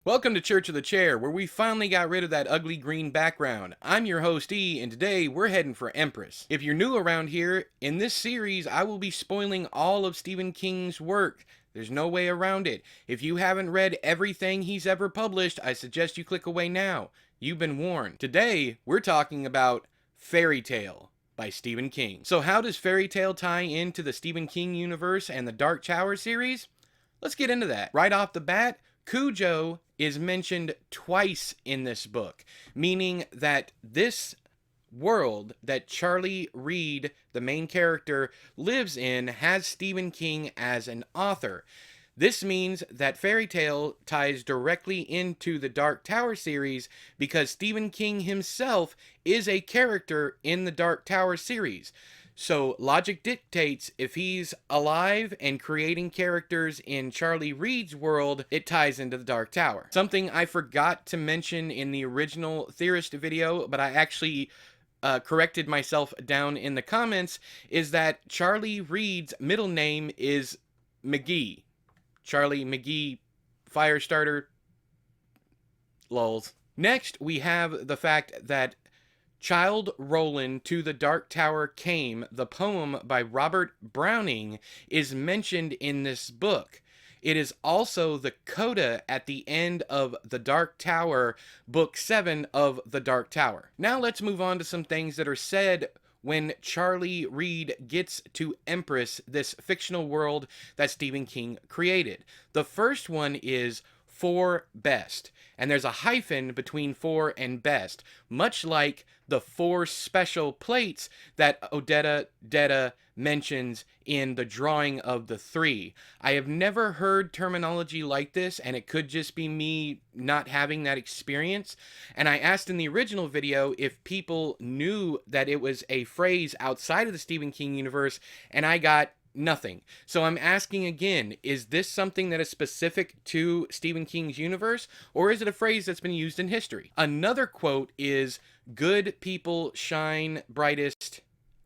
Welcome to Church of the Chair, where we finally got rid of that ugly green background. I'm your host E, and today we're heading for Empress. If you're new around here, in this series I will be spoiling all of Stephen King's work. There's no way around it. If you haven't read everything he's ever published, I suggest you click away now. You've been warned. Today, we're talking about Fairy Tale by Stephen King. So how does Fairy Tale tie into the Stephen King universe and the Dark Tower series? Let's get into that. Right off the bat, Cujo is mentioned twice in this book, meaning that this world that Charlie Reed, the main character, lives in has Stephen King as an author. This means that Fairy Tale ties directly into the Dark Tower series because Stephen King himself is a character in the Dark Tower series. So logic dictates if he's alive and creating characters in Charlie Reed's world, it ties into the Dark Tower. Something I forgot to mention in the original Theorist video, but I actually corrected myself down in the comments, is that Charlie Reed's middle name is McGee. Charlie McGee Firestarter. Lols. Next, we have the fact that Child Roland to the Dark Tower Came, the poem by Robert Browning, is mentioned in this book. It is also the coda at the end of The Dark Tower, Book 7 of The Dark Tower. Now let's move on to some things that are said when Charlie Reed gets to Empress, this fictional world that Stephen King created. The first one is for best, and there's a hyphen between for and best, much like the 4 special plates that Odetta Detta mentions in the drawing of the 3. I have never heard terminology like this, and it could just be me not having that experience. And I asked in the original video if people knew that it was a phrase outside of the Stephen King universe, and I got nothing. So I'm asking again, is this something that is specific to Stephen King's universe, or is it a phrase that's been used in history? Another quote is, "Good people shine brightest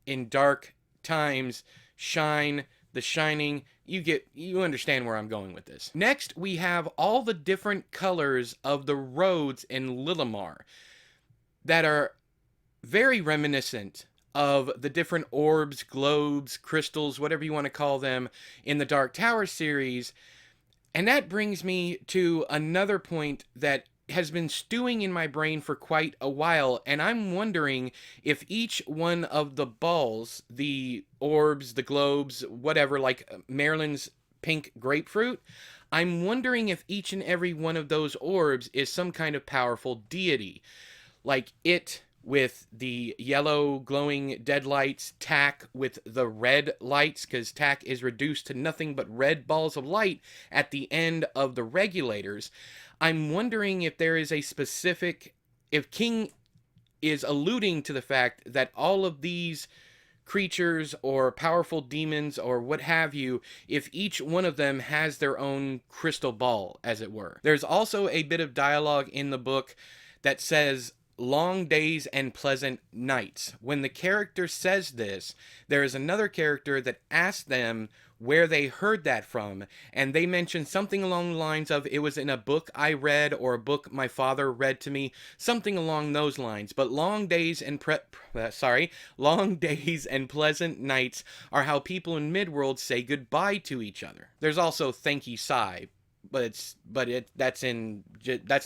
in dark times, shine the shining." You understand where I'm going with this. Next, we have all the different colors of the roads in Lilimar that are very reminiscent of the different orbs, globes, crystals, whatever you want to call them, in the Dark Tower series. And that brings me to another point that has been stewing in my brain for quite a while, and I'm wondering if each one of the balls, the orbs, the globes, whatever, like Marilyn's pink grapefruit, I'm wondering if each and every one of those orbs is some kind of powerful deity. Like it with the yellow glowing dead lights, Tack with the red lights, because Tack is reduced to nothing but red balls of light at the end of the regulators. I'm wondering if there is a specific, if King is alluding to the fact that all of these creatures or powerful demons or what have you, if each one of them has their own crystal ball, as it were. There's also a bit of dialogue in the book that says, "Long days and pleasant nights." When the character says this, there is another character that asks them where they heard that from, and they mention something along the lines of, "It was in a book I read, or a book my father read to me," something along those lines. But long days and long days and pleasant nights are how people in Midworld say goodbye to each other. There's also "Thank ye, sigh," that's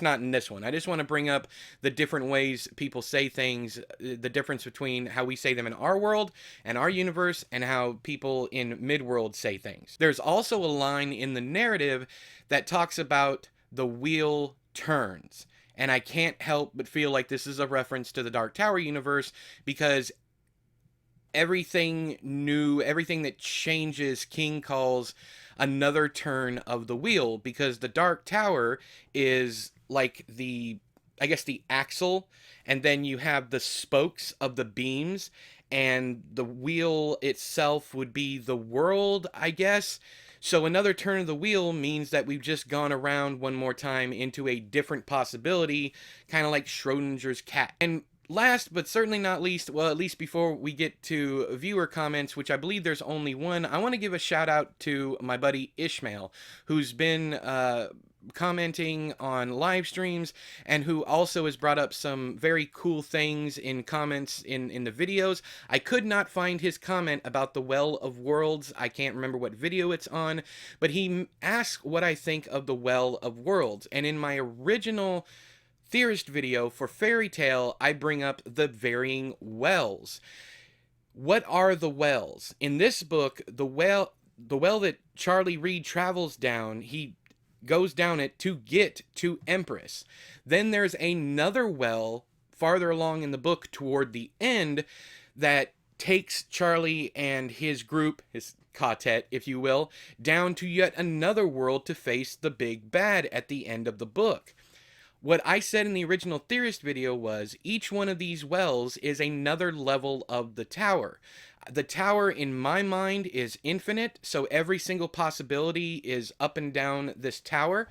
not in this one. I just want to bring up the different ways people say things, the difference between how we say them in our world and our universe and how people in Midworld say things. There's also a line in the narrative that talks about the wheel turns, and I can't help but feel like this is a reference to the Dark Tower universe, because everything new, everything that changes, King calls another turn of the wheel, because the Dark Tower is like the, I guess, the axle, and then you have the spokes of the beams, and the wheel itself would be the world, I guess. So another turn of the wheel means that we've just gone around one more time into a different possibility, kind of like Schrodinger's cat. And last but certainly not least, well, at least before we get to viewer comments, which I believe there's only one, I want to give a shout out to my buddy Ishmael, who's been commenting on live streams, and who also has brought up some very cool things in comments in the videos. I could not find his comment about the Well of Worlds. I can't remember what video it's on, but he asked what I think of the Well of Worlds. And in my original Theorist video for Fairy Tale, I bring up the varying wells. What are the wells? In this book, the well that Charlie Reed travels down, he goes down it to get to Empress. Then there's another well farther along in the book toward the end that takes Charlie and his group, his quartet, if you will, down to yet another world to face the big bad at the end of the book. What I said in the original Theorist video was each one of these wells is another level of the tower. The tower, in my mind, is infinite, so every single possibility is up and down this tower.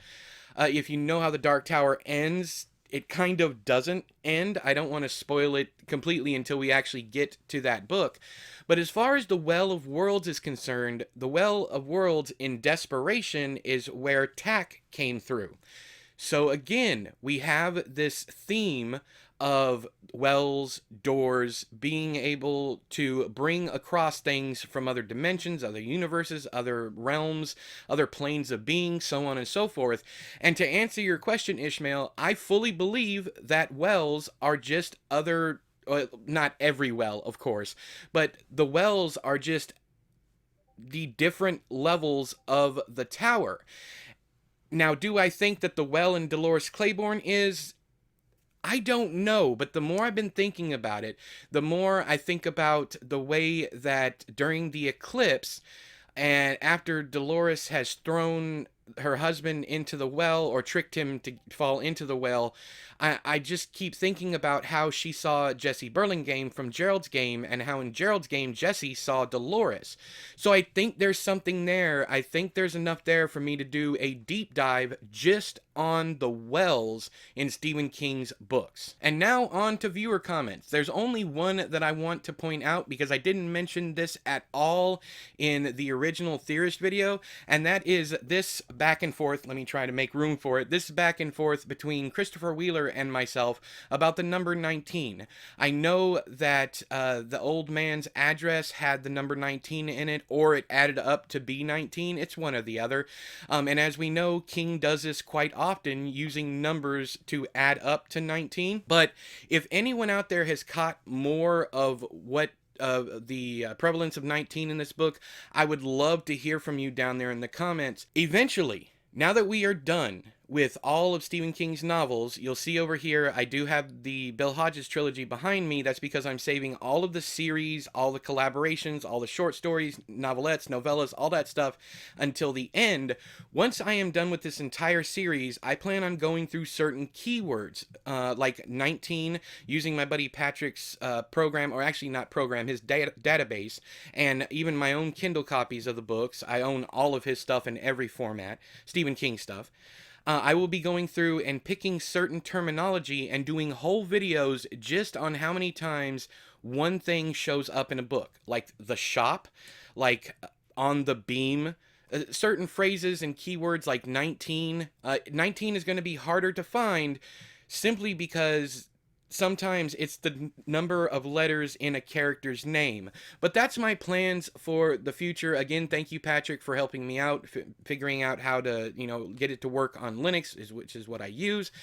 If you know how the Dark Tower ends, it kind of doesn't end. I don't want to spoil it completely until we actually get to that book. But as far as the Well of Worlds is concerned, the Well of Worlds in Desperation is where Tack came through. So again, we have this theme of wells, doors, being able to bring across things from other dimensions, other universes, other realms, other planes of being, so on and so forth. And to answer your question, Ishmael, I fully believe that wells are just other, not every well, of course, but the wells are just the different levels of the tower. Now, do I think that the well in Dolores Claiborne is? I don't know, but the more I've been thinking about it, the more I think about the way that during the eclipse, and after Dolores has thrown her husband into the well or tricked him to fall into the well, I just keep thinking about how she saw Jesse Burlingame from Gerald's Game, and how in Gerald's Game Jesse saw Dolores. So I think there's something there. I think there's enough there for me to do a deep dive just on the wells in Stephen King's books. And now on to viewer comments. There's only one that I want to point out because I didn't mention this at all in the original Theorist video, and that is this back and forth. Let me try to make room for it. This back and forth between Christopher Wheeler and myself about the number 19. I know that the old man's address had the number 19 in it, or it added up to be 19. It's one or the other. And as we know, King does this quite often, using numbers to add up to 19. But if anyone out there has caught more of what the prevalence of 19 in this book, I would love to hear from you down there in the comments. Eventually, now that we are done with all of Stephen King's novels, you'll see over here I do have the Bill Hodges trilogy behind me. That's because I'm saving all of the series, all the collaborations, all the short stories, novelettes, novellas, all that stuff until the end. Once I am done with this entire series, I plan on going through certain keywords, like 19, using my buddy Patrick's program, or actually not program, his database, and even my own Kindle copies of the books. I own all of his stuff in every format, Stephen King stuff. I will be going through and picking certain terminology and doing whole videos just on how many times one thing shows up in a book. Like the shop, like on the beam, certain phrases and keywords like 19. 19 is going to be harder to find simply because sometimes it's the number of letters in a character's name. But that's my plans for the future. Again, thank you, Patrick, for helping me out, figuring out how to, get it to work on Linux, which is what I use.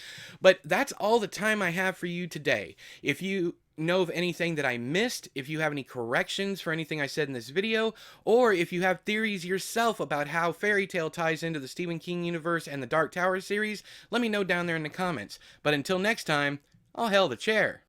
But that's all the time I have for you today. If you know of anything that I missed, if you have any corrections for anything I said in this video, or if you have theories yourself about how Fairy Tale ties into the Stephen King universe and the Dark Tower series, let me know down there in the comments. But until next time, all hail the chair.